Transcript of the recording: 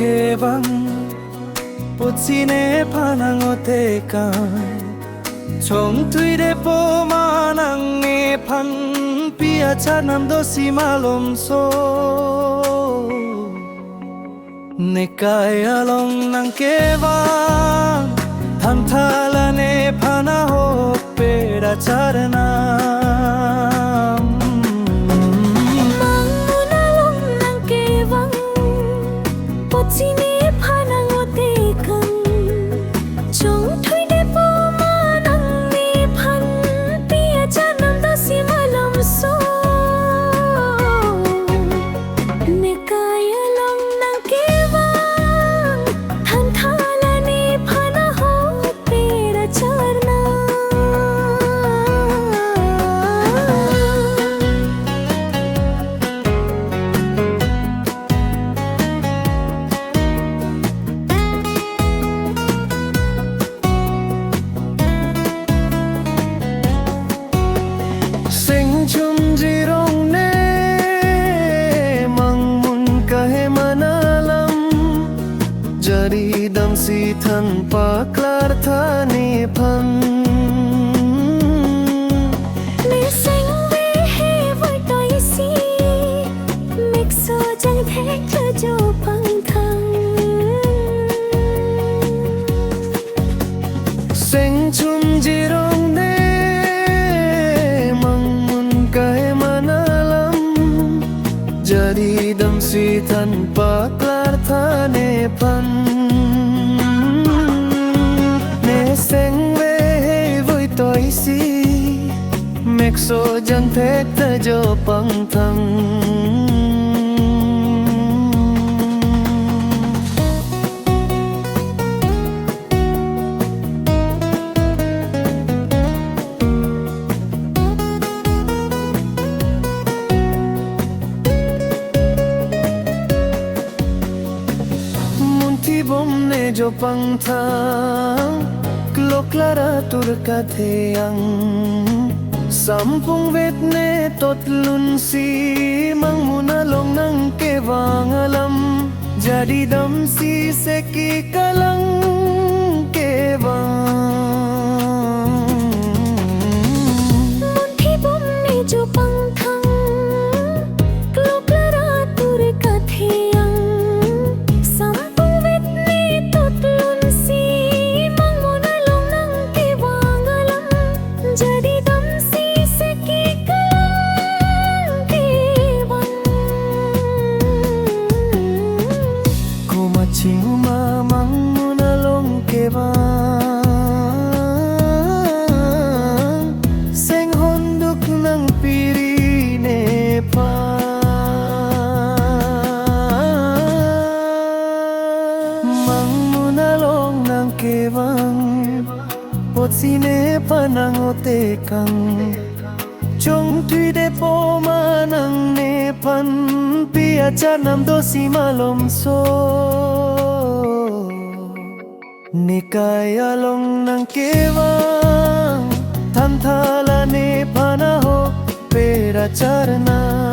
kebang Putsine panangote kan Chong tui de po manang e pan Pia chanam dosi malom so Nekai along nang kebang Thanthala ne phana ho pera charna Jaridam si than paklar thani phan Mẹ xanh ve he vui tôi si Mẹ so chẳng thể cho bằng thăng Seng chum jirong ne mang mun kai manalam Jaridam si than paklar thani phan Seng ve vui tôi si Mek so jang thek ta jo pang thang Munti bom ne jo pang thang Lo clara turca theang Sampung vet ne tot lun si Mang muna long nang ke vangalam Jadi dam si seki kalang ke vang Munti bom ne jo pang thang Lo clara turca theang Sampung vet ne tot lun si Jadi dam si seki kalang kebang Kuma chinguma mang munalong kebang Seng honduk nang piri ne pa Mang munalong nang kebang Potsine panangote kang Chong tui de po manang ne pan Pia chanam dosi malom so Nikai along nang kewang Thanthala ne phana ho pera charna